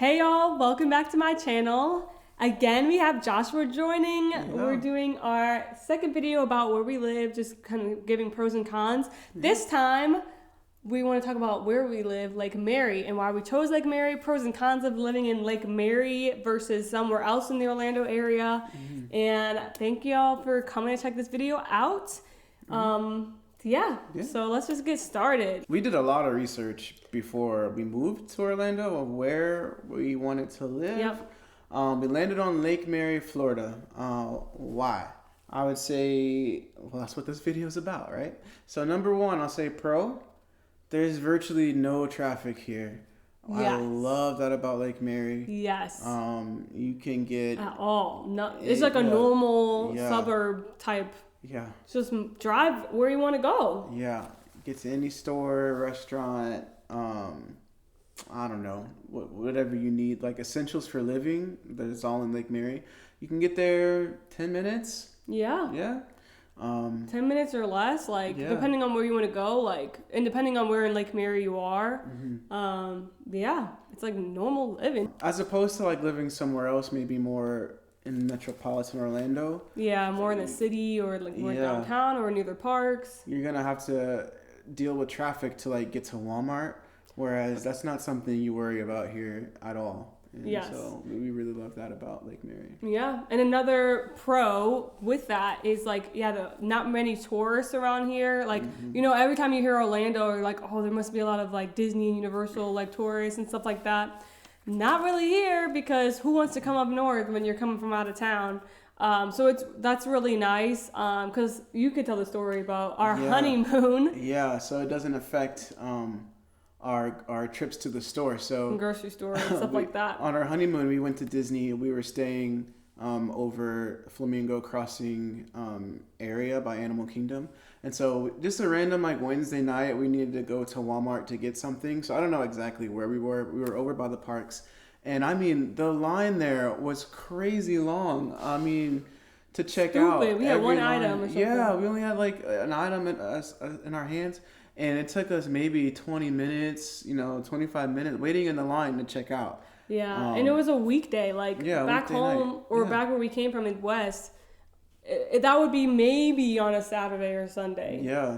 Hey y'all, welcome back to my channel. Again, we have Joshua joining. Yeah. We're doing our second video about where we live, just kind of giving pros and cons. This time, we want to talk about where we live, Lake Mary, and why we chose Lake Mary, pros and cons of living in Lake Mary versus somewhere else in the Orlando area. And thank y'all for coming to check this video out. Yeah, so let's just get started. We did a lot of research before we moved to Orlando of where we wanted to live. Yep. We landed on Lake Mary, Florida. Why? I would say, well, that's what this video is about, right? So number one, I'll say pro. There's virtually no traffic here. Yes. I love that about Lake Mary. Yes. You can get... At all. No, it's like a normal Yeah. suburb type. Yeah. Just drive where you want to go. Yeah. Get to any store, restaurant, I don't know, whatever you need, like essentials for living, that is all in Lake Mary. You can get there 10 minutes. Yeah. Yeah. 10 minutes or less, like, Yeah. depending on where you want to go, like, and depending on where in Lake Mary you are. Yeah, it's like normal living. As opposed to like living somewhere else, maybe more in metropolitan Orlando. Yeah, more in the city or like more downtown or near the parks. You're going to have to deal with traffic to like get to Walmart, whereas that's not something you worry about here at all. And Yes. So we really love that about Lake Mary. Yeah, and another pro with that is like, not many tourists around here. Like, you know, every time you hear Orlando, you're like, oh, there must be a lot of like Disney and Universal like tourists and stuff like that. Not really here, because who wants to come up north when you're coming from out of town? So that's really nice, because you could tell the story about our honeymoon. Yeah, so it doesn't affect our trips to the store. So Grocery store and stuff like that. On our honeymoon, we went to Disney. We were staying over Flamingo Crossing area by Animal Kingdom. And so just a random like Wednesday night, we needed to go to Walmart to get something. So I don't know exactly where we were. We were over by the parks. And I mean, the line there was crazy long. I mean, to check out. We had one item or something. Yeah, we only had like an item in our hands. And it took us maybe 20 minutes, 25 minutes waiting in the line to check out. Yeah, and it was a weekday. Like, back home night. or back where we came from in West, that would be maybe on a Saturday or Sunday. Yeah.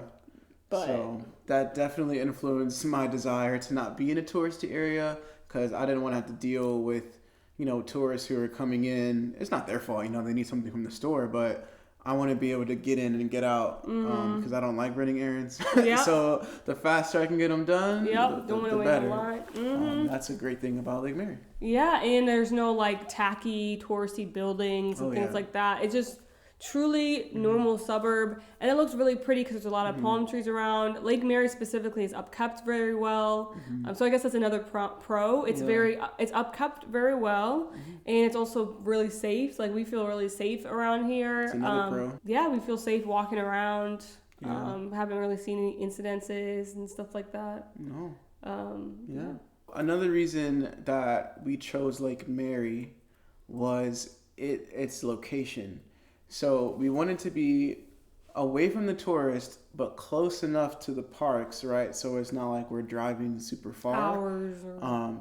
But so that definitely influenced my desire to not be in a touristy area, because I didn't want to have to deal with, tourists who are coming in. It's not their fault, they need something from the store, but I want to be able to get in and get out, because I don't like running errands. Yep. So the faster I can get them done, don't want to wait in better. line. That's a great thing about Lake Mary. Yeah, and there's no like tacky touristy buildings and things like that. It's just truly normal suburb, and it looks really pretty because there's a lot of palm trees around. Lake Mary specifically is upkept very well, so I guess that's another pro. It's it's upkept very well, and it's also really safe. Like, we feel really safe around here. It's another pro. Yeah, we feel safe walking around. Haven't really seen any incidences and stuff like that. No. Yeah. Another reason that we chose Lake Mary was its location. So we wanted to be away from the tourist, but close enough to the parks, right? So it's not like we're driving super far. Hours.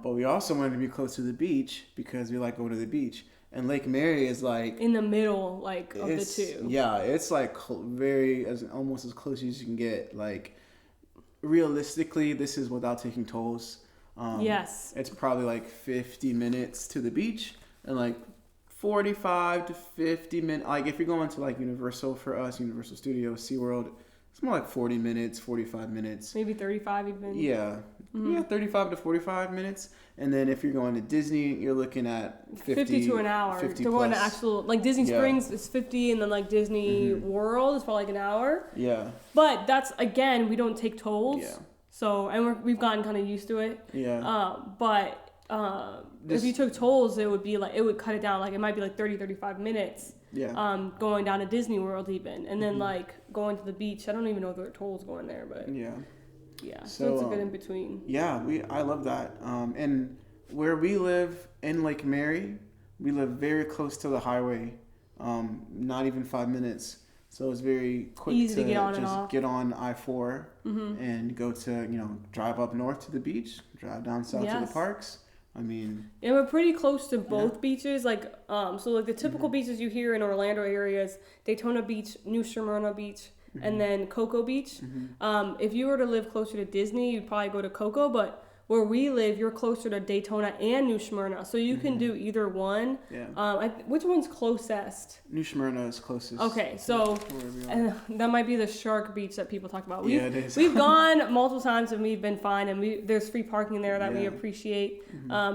But we also wanted to be close to the beach, because we like going to the beach. And Lake Mary is like in the middle, like, of the two. Yeah, it's like almost as close as you can get. Like, realistically, this is without taking tolls. Yes. It's probably like 50 minutes to the beach, and like 45 to 50 minutes. Like, if you're going to like Universal, for us, Universal Studios, SeaWorld, it's more like 40 minutes, 45 minutes. Maybe 35 even. Yeah. Yeah, 35 to 45 minutes. And then if you're going to Disney, you're looking at 50 to an hour. 50 to go into actual, like, Disney Springs is 50, and then like Disney World is probably like an hour. Yeah. But that's, again, we don't take tolls. Yeah. So, and we've gotten kind of used to it. Yeah. If you took tolls, it would cut it down. Like, it might be like 30, 35 minutes. Yeah. Going down to Disney World even. And then like going to the beach. I don't even know if there are tolls going there, but yeah. So it's a good in between. Yeah, I love that. And where we live in Lake Mary, we live very close to the highway. Not even 5 minutes. So it's very quick Easy to get on just and off. get on I-4 and go to, drive up north to the beach, drive down south to the parks, I mean, and we're pretty close to both beaches. Like, so like the typical beaches you hear in Orlando areas, Daytona Beach, New Smyrna Beach, and then Cocoa Beach. If you were to live closer to Disney, you'd probably go to Cocoa, but where we live, you're closer to Daytona and New Smyrna, so you can do either one. Yeah. Which one's closest? New Smyrna is closest. Okay, so that might be the Shark Beach that people talk about. It is. We've gone multiple times and we've been fine, and there's free parking there that we appreciate.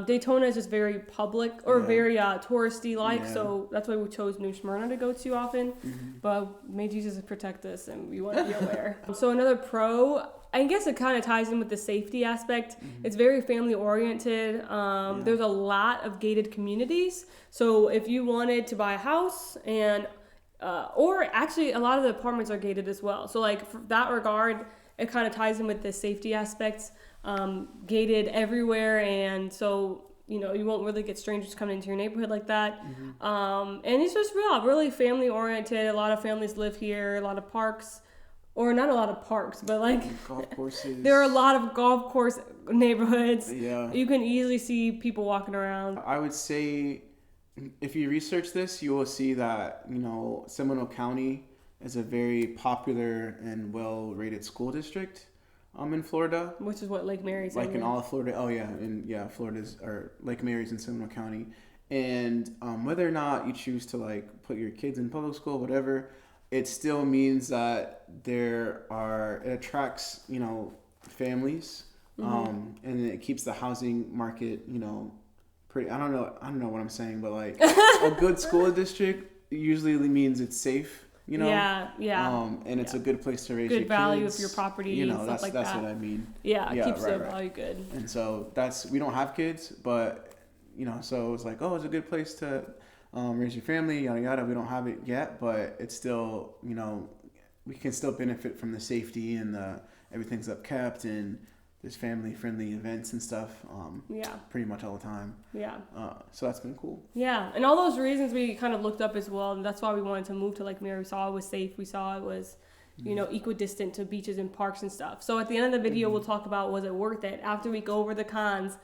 Daytona is just very public or very touristy like, so that's why we chose New Smyrna to go to often. But may Jesus protect us, and we want to be aware. So another pro, I guess it kind of ties in with the safety aspect. It's very family oriented. There's a lot of gated communities. So if you wanted to buy a house and, or actually a lot of the apartments are gated as well. So like for that regard, it kind of ties in with the safety aspects, gated everywhere. And so, you know, you won't really get strangers coming into your neighborhood like that. And it's just really family oriented. A lot of families live here, a lot of parks. Or not a lot of parks, but like golf courses. There are a lot of golf course neighborhoods. Yeah. You can easily see people walking around. I would say if you research this, you will see that, you know, Seminole County is a very popular and well-rated school district in Florida. Which is what Lake Mary's like in all of Florida. Oh, yeah. Florida's, or Lake Mary's in Seminole County. And whether or not you choose to, like, put your kids in public school, whatever, it still means that it attracts, you know, families, and it keeps the housing market, you know, pretty, I don't know what I'm saying, but like a good school district usually means it's safe, you know? Yeah. And it's a good place to raise your kids. Good value of your property, you know, stuff like that. that's what I mean. Yeah, it keeps the value good. And so we don't have kids, but, you know, so it's like, oh, it's a good place to raise your family, yada yada. We don't have it yet, but it's still, you know, we can still benefit from the safety and everything's upkept, and there's family friendly events and stuff. Pretty much all the time. Yeah. So that's been cool. Yeah, and all those reasons we kind of looked up as well, and that's why we wanted to move to Lake Mary. We saw it was safe. We saw it was, you know, equidistant to beaches and parks and stuff. So at the end of the video, we'll talk about, was it worth it? After we go over the cons,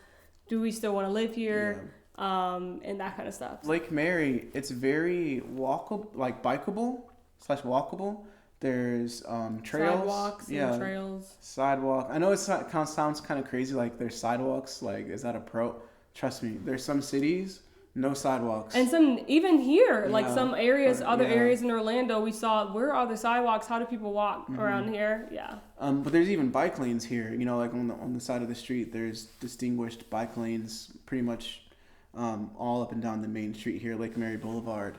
do we still want to live here? Yeah. And that kind of stuff. Lake Mary, it's very walkable, like bikeable/walkable. There's trails. Sidewalks and trails. Sidewalk. I know it sounds kind of crazy, like there's sidewalks. Like, is that a pro? Trust me, there's some cities, no sidewalks. And some, even here, like some areas, other areas in Orlando, we saw, where are the sidewalks? How do people walk around here? Yeah. But there's even bike lanes here. You know, like on the side of the street, there's distinguished bike lanes pretty much all up and down the main street here, Lake Mary Boulevard,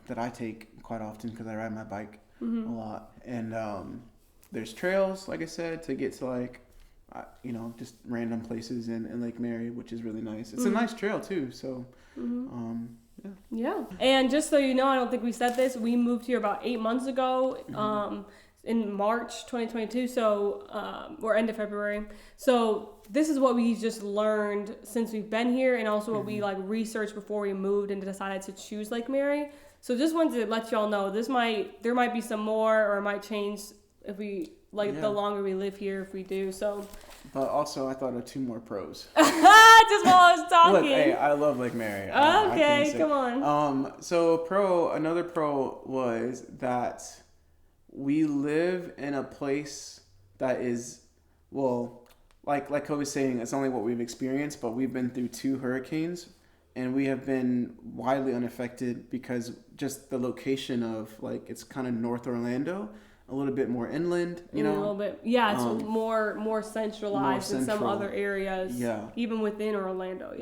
that I take quite often because I ride my bike a lot. And there's trails, like I said, to get to, like, you know, just random places in Lake Mary, which is really nice. It's a nice trail too, so yeah. And just so you know, I don't think we said this, we moved here about 8 months ago, in March 2022, so or end of February. So this is what we just learned since we've been here, and also what we like researched before we moved and decided to choose Lake Mary. So just wanted to let y'all know there might be some more, or it might change if we the longer we live here, if we do. So. But also, I thought of 2 more pros. Just while I was talking. Look, hey, I love Lake Mary. Okay, come on. So another pro was that we live in a place that is, well, like Kobe was saying, it's only what we've experienced, but we've been through 2 hurricanes, and we have been widely unaffected because just the location of, like, it's kind of North Orlando, a little bit more inland, you know? A little bit, yeah, it's more centralized than some other areas, even within Orlando,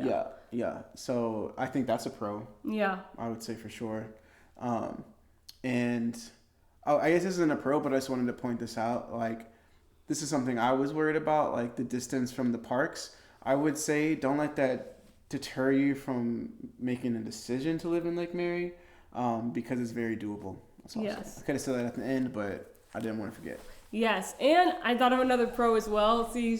Yeah, so I think that's a pro. Yeah. I would say for sure. And I guess this isn't a pro, but I just wanted to point this out. Like, this is something I was worried about, like the distance from the parks. I would say don't let that deter you from making a decision to live in Lake Mary, because it's very doable. That's all. Yes. I could have said that at the end, but I didn't want to forget. Yes, and I thought of another pro as well. See,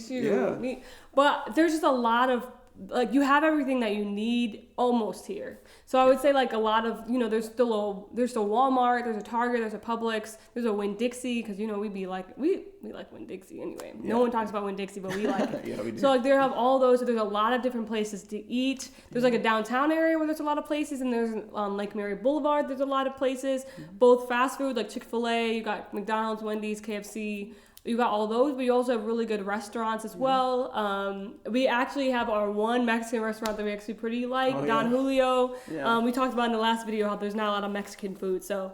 but there's just a lot of like you have everything that you need almost here. So I would say like a lot of, you know, there's still Walmart, there's a Target, there's a Publix, there's a Winn-Dixie, because, you know, we like Winn-Dixie anyway. Yeah. No one talks about Winn-Dixie, but we like it. Yeah, we do. So like they have all those. So there's a lot of different places to eat. There's like a downtown area where there's a lot of places, and there's on Lake Mary Boulevard, there's a lot of places, both fast food like Chick-fil-A, you got McDonald's, Wendy's, KFC. You got all those, but you also have really good restaurants as well. We actually have our one Mexican restaurant that we actually pretty like, Don Julio. Yeah. We talked about in the last video how there's not a lot of Mexican food. So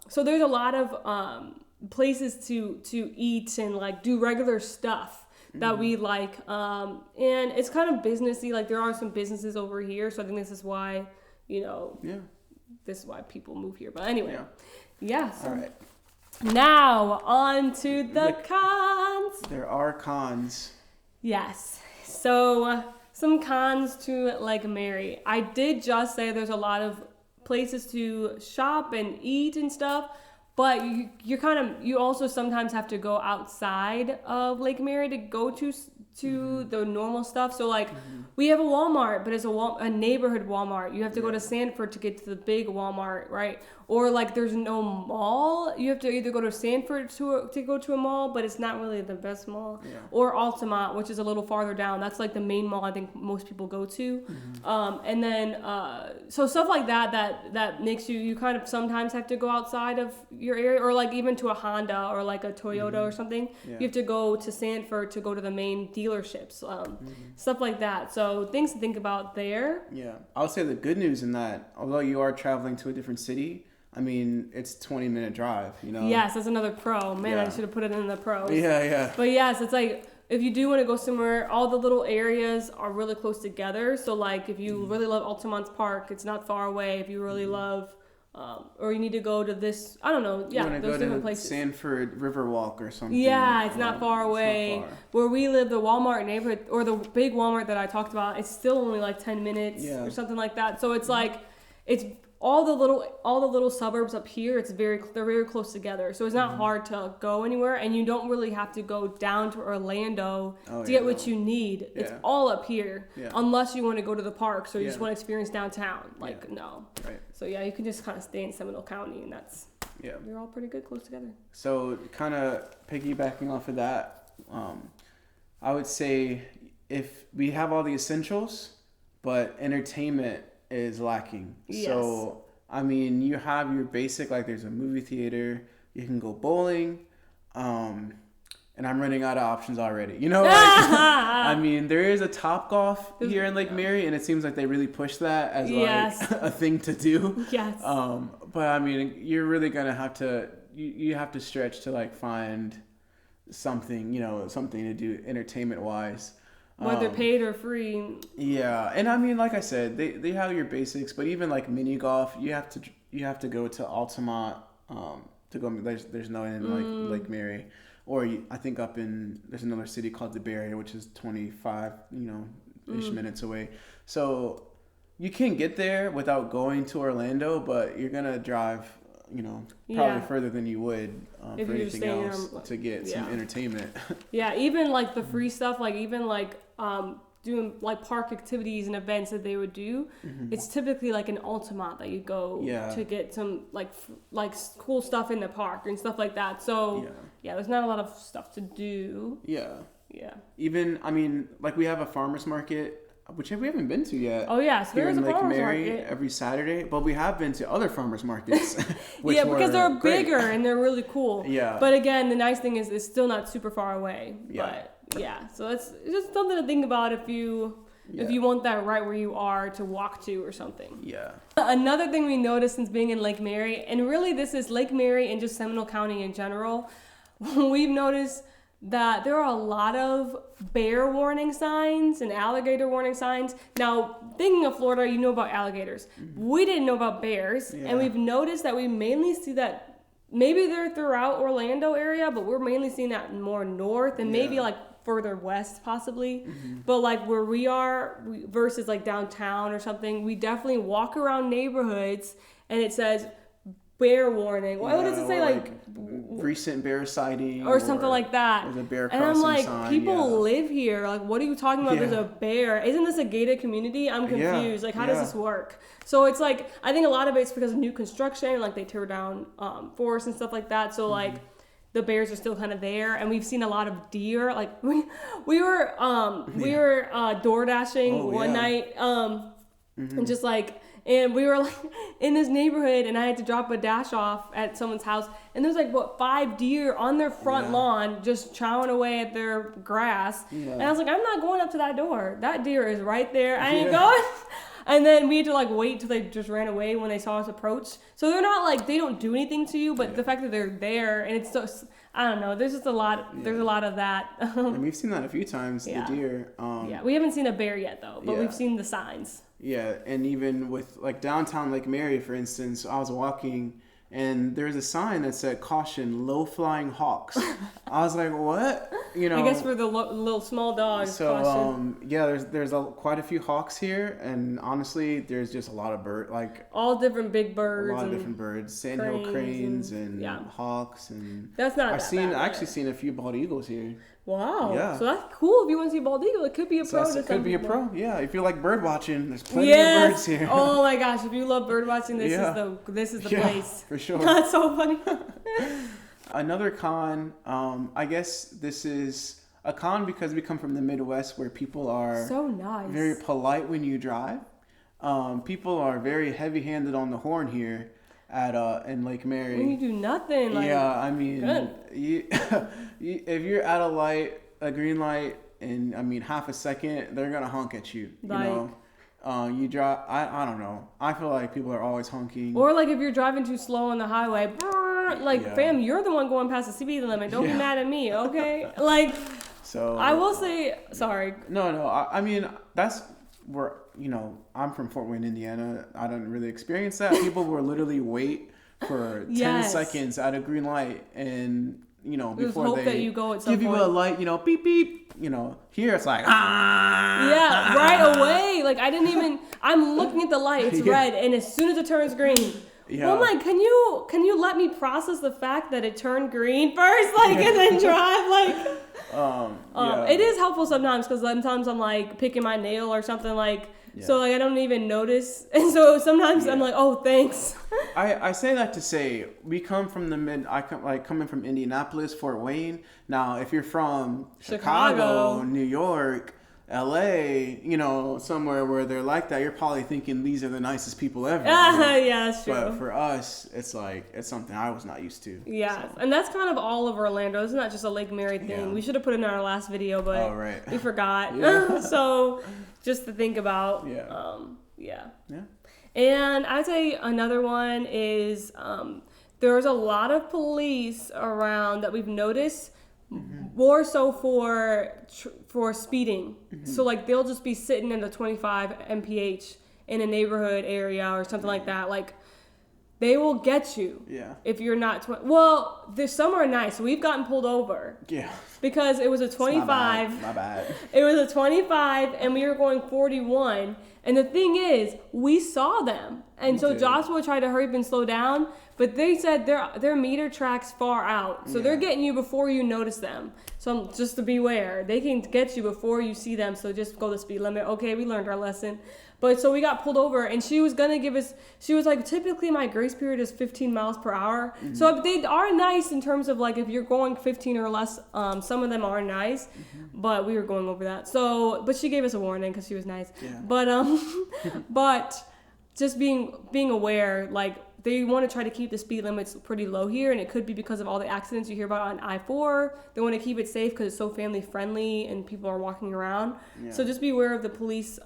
so there's a lot of places to eat and like do regular stuff that we like. And it's kind of businessy. Like there are some businesses over here. So I think this is why, you know, this is why people move here. But anyway, so. All right. Now, on to the cons. There are cons. Yes. So, some cons to Lake Mary. I did just say there's a lot of places to shop and eat and stuff, but you also sometimes have to go outside of Lake Mary to go to the normal stuff. So, like, we have a Walmart, but it's a neighborhood Walmart. You have to go to Sanford to get to the big Walmart, right? Or like there's no mall. You have to either go to Sanford to go to a mall, but it's not really the best mall. Yeah. Or Altamont, which is a little farther down. That's like the main mall I think most people go to. And then so stuff like that makes you kind of sometimes have to go outside of your area, or like even to a Honda or like a Toyota or something. Yeah. You have to go to Sanford to go to the main dealerships, stuff like that. So things to think about there. Yeah, I would say the good news in that, although you are traveling to a different city, I mean, it's a 20-minute drive, you know? Yes, that's another pro. Man, I should have put it in the pros. Yeah. But yes, it's like, if you do want to go somewhere, all the little areas are really close together. So like, if you really love Altamont's Park, it's not far away. If you really love, or you need to go to this, I don't know. Yeah, those different places. Sanford Riverwalk or something. Yeah, it's not far away. Not far. Where we live, the Walmart neighborhood, or the big Walmart that I talked about, it's still only like 10 minutes or something like that. So it's like, it's all the little suburbs up here. They're very close together. So it's not hard to go anywhere, and you don't really have to go down to Orlando to get what you need. Yeah. It's all up here, unless you want to go to the parks or you just want to experience downtown. No. Right. So you can just kind of stay in Seminole County, and they're all pretty good close together. So kind of piggybacking off of that, I would say if we have all the essentials, but entertainment is lacking. Yes. So, I mean, you have your basic, like there's a movie theater, you can go bowling, and I'm running out of options already. You know, like, I mean, there is a Topgolf here in Lake Mary, and it seems like they really push that as like a thing to do. Yes. But I mean, you're really gonna have to, you have to stretch to like find something, something to do entertainment wise. Whether paid or free. Yeah, and I mean, like I said, they have your basics, but even like mini golf, you have to go to Altamont to go. There's no in like Lake Mary, or I think there's another city called DeBerry, which is 25 ish minutes away. So you can get there without going to Orlando, but you're gonna drive probably further than you would for anything else to get some entertainment. Yeah, even like the free stuff, like even like doing like park activities and events that they would do, it's typically like an Altamont that you go to get some like cool stuff in the park and stuff like that. So there's not a lot of stuff to do. Yeah. Even, I mean, like we have a farmer's market, which we haven't been to yet. Oh yeah, so there's a farmer's market every Saturday, but we have been to other farmers markets. Because they're bigger and they're really cool. Yeah. But again, the nice thing is it's still not super far away. Yeah. But so it's just something to think about if you want that right where you are to walk to or something. Yeah. Another thing we noticed since being in Lake Mary, and really this is Lake Mary and just Seminole County in general, we've noticed that there are a lot of bear warning signs and alligator warning signs. Now, thinking of Florida, you know about alligators. We didn't know about bears, and we've noticed that we mainly see that, maybe they're throughout Orlando area, but we're mainly seeing that more north and maybe like further west possibly. But like where we are versus like downtown or something, we definitely walk around neighborhoods and it says bear warning. What does it say? Like recent bear sighting or something like that. There's a bear and I'm like, sign, people live here. Like, what are you talking about? There's a bear. Isn't this a gated community? I'm confused. Like, how does this work? So it's like, I think a lot of it's because of new construction. Like, they tear down forests and stuff like that. So like, the bears are still kind of there, and we've seen a lot of deer. Like we were door dashing one night, and just like. And we were like in this neighborhood, and I had to drop a dash off at someone's house, and there's like 5 deer on their front lawn just chowing away at their grass. And I was like, I'm not going up to that door. That deer is right there. I ain't going. And then we had to like wait till they just ran away when they saw us approach. So they're not like, they don't do anything to you, but the fact that they're there, and it's so, I don't know. There's just a lot. There's a lot of that. And we've seen that a few times. The deer. We haven't seen a bear yet though, but we've seen the signs. Yeah, and even with like downtown Lakemary, for instance, I was walking and there's a sign that said "Caution: Low Flying Hawks." I was like, "What?" You know. I guess for the little small dogs. So caution. there's quite a few hawks here, and honestly, there's just a lot of all different big birds. A lot of different birds, sandhill cranes and hawks, and that's not. I've actually seen a few bald eagles here. Wow. Yeah. So that's cool. If you want to see bald eagle, it could be a pro. It could be a pro. Yeah. If you like bird watching, there's plenty of birds here. Oh my gosh! If you love bird watching, this is the place. For sure. That's so funny. Another con. I guess this is a con because we come from the Midwest, where people are so nice, very polite when you drive. People are very heavy-handed on the horn here in Lakemary. When you do nothing. Like, I mean, if you're at a green light, and I mean half a second, they're gonna honk at you. Like, you know, you drive. I don't know. I feel like people are always honking. Or like if you're driving too slow on the highway, fam, you're the one going past the speed limit. Don't be mad at me, okay? Like, so I will say, sorry. No. I mean, that's where, I'm from Fort Wayne, Indiana. I don't really experience that. People will literally wait for 10 seconds at a green light, and before they that you go at some give point. You a light, beep beep. Here it's like right away. Like I'm looking at the light, it's red, and as soon as it turns green, I'm like, can you let me process the fact that it turned green first, and then drive, It is helpful sometimes, because sometimes I'm like picking my nail or something, so I don't even notice, and so sometimes I'm like, oh, thanks. I say that to say we come from coming from Indianapolis, Fort Wayne. Now, if you're from Chicago, New York, LA, somewhere where they're like that, you're probably thinking these are the nicest people ever. Yeah, that's true. But for us, it's something I was not used to. Yeah, so. And that's kind of all of Orlando. It's not just a Lakemary thing. Yeah. We should have put it in our last video, but we forgot. Yeah. So just to think about. Yeah. And I'd say another one is there's a lot of police around that we've noticed. More so for speeding. So they'll just be sitting in the 25 mph in a neighborhood area or something like that. They will get you if you're not well, some are nice. We've gotten pulled over because it was a 25. My bad. It was a 25 and we were going 41, and the thing is, we saw them, and so Joshua tried to hurry up and slow down, but they said their meter tracks far out, so they're getting you before you notice them. So just to beware, they can get you before you see them. So just go the speed limit. Okay, we learned our lesson. But so we got pulled over, and she was gonna give us. She was like, typically my grace period is 15 miles per hour. So they are nice in terms of if you're going 15 or less. Some of them are nice, but we were going over that. So, but she gave us a warning because she was nice. Yeah. But but just being aware, they want to try to keep the speed limits pretty low here, and it could be because of all the accidents you hear about on I-4. They want to keep it safe because it's so family friendly and people are walking around. Yeah. So just be aware of the police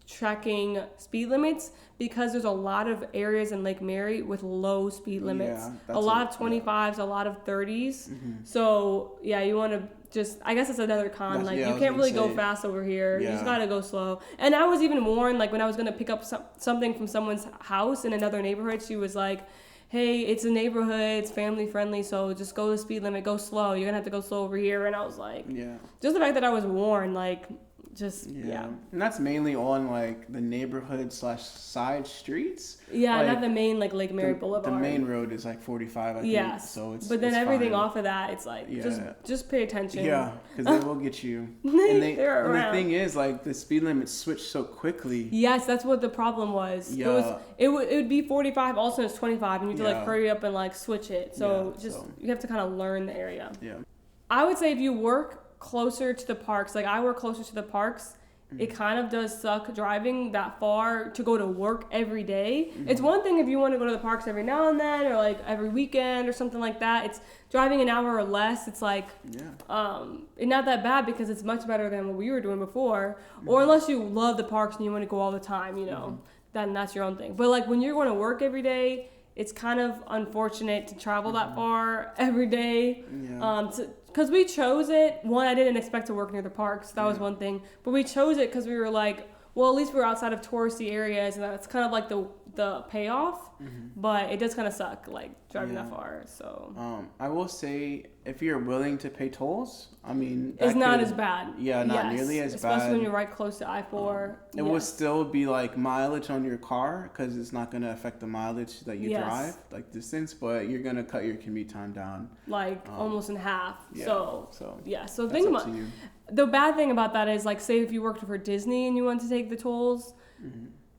tracking speed limits, because there's a lot of areas in Lakemary with low speed limits. A lot of 25s, a lot of 30s. So you want to just, I guess it's another con. You can't really go fast over here. You just gotta go slow. And I was even warned, when I was gonna pick up something from someone's house in another neighborhood, she was like, hey, it's a neighborhood, it's family friendly, so just go the speed limit, go slow. You're gonna have to go slow over here. And I was like, just the fact that I was warned, just yeah. And that's mainly on like the neighborhood / side streets. Yeah, like, not the main like Lake Mary Boulevard. The main road is like 45, I think. Yes. So it's but then it's everything fine. off of that, it's like just pay attention. Yeah, because they will get you. And the thing is, like, the speed limit switched so quickly. Yes, that's what the problem was. Yeah. It would be 45. Also, it's 25, and you have to like hurry up and like switch it. So you have to kind of learn the area. Yeah. I would say if you work closer to the parks, like I work closer to the parks, it kind of does suck driving that far to go to work every day. It's one thing if you want to go to the parks every now and then or like every weekend or something like that. It's driving an hour or less. It's like it's not that bad because it's much better than what we were doing before. Or unless you love the parks and you want to go all the time, you know, then that's your own thing. But like when you're going to work every day, it's kind of unfortunate to travel that far every day. Because we chose it. One, I didn't expect to work near the parks. That was one thing. But we chose it because we were like, well, at least we're outside of touristy areas, and that's kind of like the payoff. But it does kind of suck, like driving that far. So I will say, if you're willing to pay tolls, I mean, it's not as bad. Yeah, not nearly as bad. Especially when you're right close to I-4. It will still be like mileage on your car because it's not going to affect the mileage that you drive, like distance, but you're going to cut your commute time down. Like almost in half. Yeah, so that's think up about to you. The bad thing about that is, like, say if you worked for Disney and you wanted to take the tolls,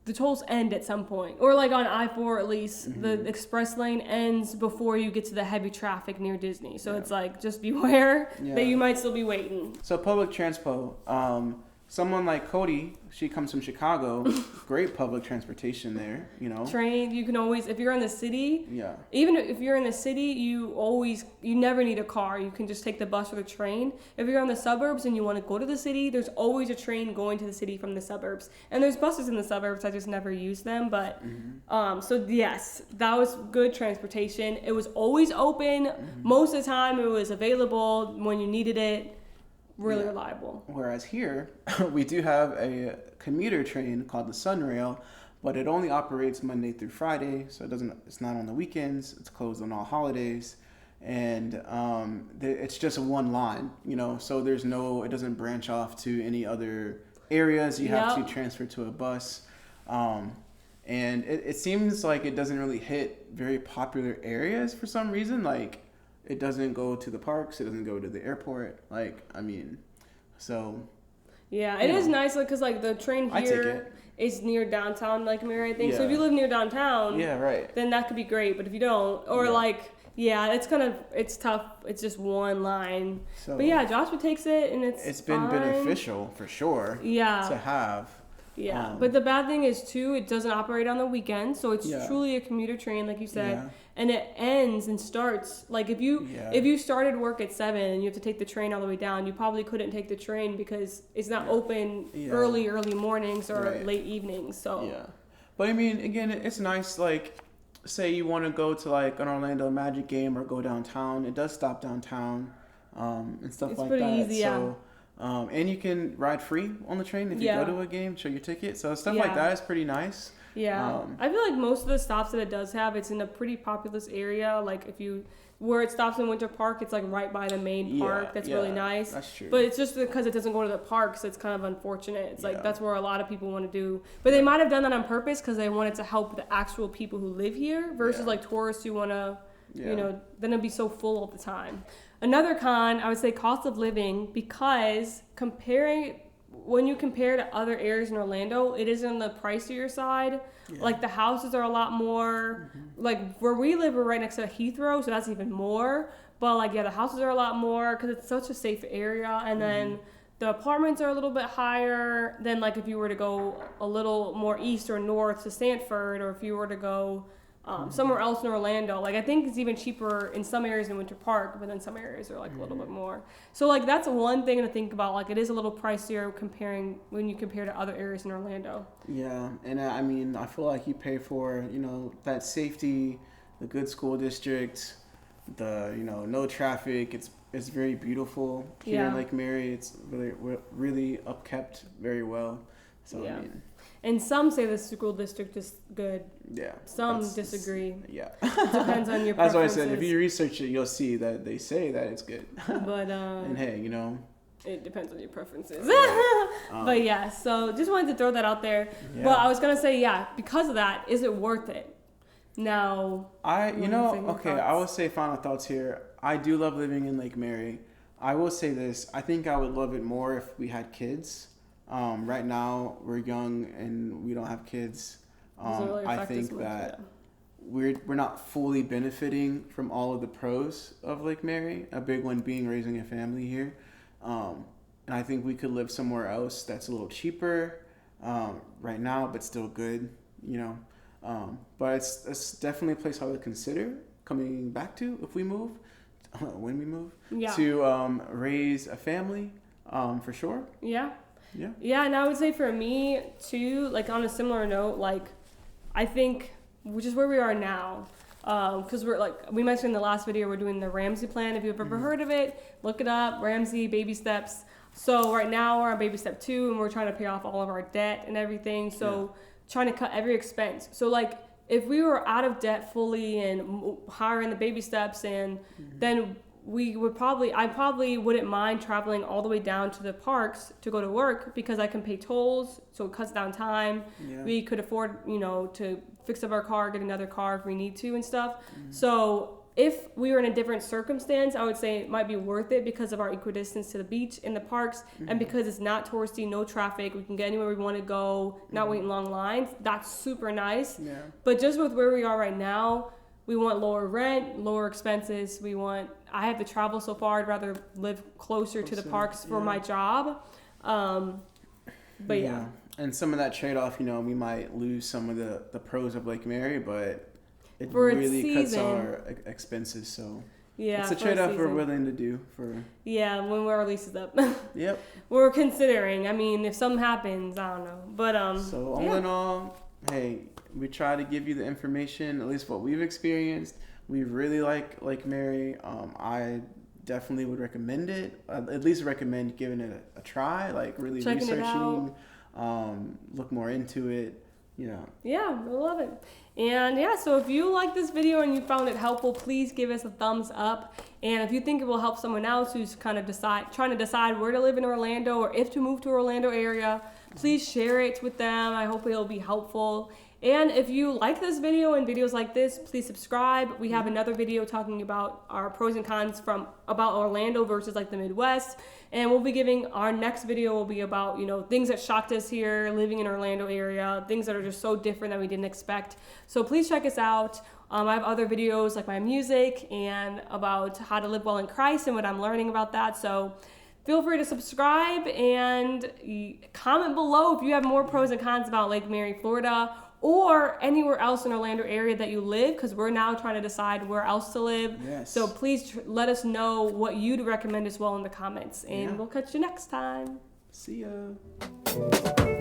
the tolls end at some point. Or like on I-4 at least, the express lane ends before you get to the heavy traffic near Disney. So it's like, just beware that you might still be waiting. So public transpo, someone like Cody, she comes from Chicago, great public transportation there, you know. Train, you can always, if you're in the city, Yeah. even if you're in the city, you never need a car. You can just take the bus or the train. If you're in the suburbs and you want to go to the city, there's always a train going to the city from the suburbs. And there's buses in the suburbs, I just never use them. But, so yes, that was good transportation. It was always open. Most of the time it was available when you needed it. Really reliable. Whereas here, we do have a commuter train called the Sunrail, but it only operates Monday through Friday, so it's not on the weekends. It's closed on all holidays, and it's just one line, you know. So it doesn't branch off to any other areas. You have to transfer to a bus, and it seems like it doesn't really hit very popular areas for some reason, like. It doesn't go to the parks. It doesn't go to the airport. Like, I mean, so. Yeah, it is nice because like the train here is near downtown lakemary, I think. So if you live near downtown, then that could be great. But if you don't, or it's tough. It's just one line. So, but yeah, Joshua takes it and it's been fine. Beneficial for sure. Yeah. To have. Yeah, but the bad thing is too, it doesn't operate on the weekends, so it's truly a commuter train, like you said, and it ends and starts. Like if you started work at 7 and you have to take the train all the way down, you probably couldn't take the train because it's not open early mornings or late evenings. So but I mean, again, it's nice. Like, say you want to go to like an Orlando Magic game or go downtown, it does stop downtown, and stuff it's like pretty that. Easy, so. And you can ride free on the train if you go to a game, show your ticket. So stuff like that is pretty nice. Yeah. I feel like most of the stops that it does have, it's in a pretty populous area. Like where it stops in Winter Park, it's like right by the main park. That's really nice. That's true. But it's just because it doesn't go to the parks, it's kind of unfortunate. It's like that's where a lot of people want to do. But they might have done that on purpose because they wanted to help the actual people who live here versus like tourists who want to, you know, then it'd be so full all the time. Another con, I would say cost of living, because when you compare to other areas in Orlando, it is on the pricier side. Yeah. Like the houses are a lot more, like where we live, we're right next to Heathrow, so that's even more. But like, the houses are a lot more because it's such a safe area. And then the apartments are a little bit higher than like if you were to go a little more east or north to Stanford, or if you were to go somewhere else in Orlando. Like I think it's even cheaper in some areas in Winter Park, but then some areas are like a little bit more. So like that's one thing to think about. Like it is a little pricier when you compare to other areas in Orlando. Yeah, and I mean I feel like you pay for that safety, the good school district, the no traffic. It's very beautiful here in Lake Mary. It's really upkept very well. So I mean. And some say the school district is good. Yeah. Some disagree. Yeah. It depends on your preferences. That's why I said if you research it, you'll see that they say that it's good. But and hey, It depends on your preferences. But yeah, so just wanted to throw that out there. Yeah. But I was gonna say, yeah, because of that, is it worth it? Now, I will say final thoughts here. I do love living in Lake Mary. I will say this. I think I would love it more if we had kids. Right now, we're young and we don't have kids. Really I think that we're not fully benefiting from all of the pros of Lake Mary. A big one being raising a family here. And I think we could live somewhere else that's a little cheaper right now, but still good, you know. But it's definitely a place I would consider coming back to if we move, when we move, to raise a family, for sure. Yeah. Yeah. Yeah, and I would say for me too, like on a similar note, like I think which is where we are now. Because we're like we mentioned in the last video, we're doing the Ramsey plan. If you've ever heard of it, look it up. Ramsey baby steps. So right now we're on baby step 2, and we're trying to pay off all of our debt and everything. So trying to cut every expense. So like if we were out of debt fully and higher in the baby steps, and then I probably wouldn't mind traveling all the way down to the parks to go to work because I can pay tolls, so it cuts down time. Yeah. We could afford, to fix up our car, get another car if we need to and stuff. So if we were in a different circumstance, I would say it might be worth it because of our equidistance to the beach and the parks, and because it's not touristy, no traffic, we can get anywhere we want to go, not wait in long lines. That's super nice. Yeah. But just with where we are right now, we want lower rent, lower expenses. I have to travel so far. I'd rather live closer to the parks for my job. But yeah. And some of that trade-off, we might lose some of the pros of Lake Mary, but it really cuts our expenses. So it's a trade-off we're willing to do for. Yeah, when our lease is up. Yep. We're considering. I mean, if something happens, I don't know. But So all in all, hey, we try to give you the information, at least what we've experienced. We really like Lake Mary. I definitely would recommend it. I'd at least recommend giving it a try, like really checking researching, look more into it. Yeah, I love it. And so if you like this video and you found it helpful, please give us a thumbs up. And if you think it will help someone else who's kind of trying to decide where to live in Orlando or if to move to Orlando area, please share it with them. I hope it'll be helpful. And if you like this video and videos like this, please subscribe. We have another video talking about our pros and cons about Orlando versus like the Midwest. And our next video will be about, things that shocked us here, living in Orlando area, things that are just so different that we didn't expect. So please check us out. I have other videos like my music and about how to live well in Christ and what I'm learning about that. So feel free to subscribe and comment below if you have more pros and cons about Lake Mary, Florida, or anywhere else in Orlando area that you live, because we're now trying to decide where else to live. Yes. So please let us know what you'd recommend as well in the comments, and we'll catch you next time. See ya.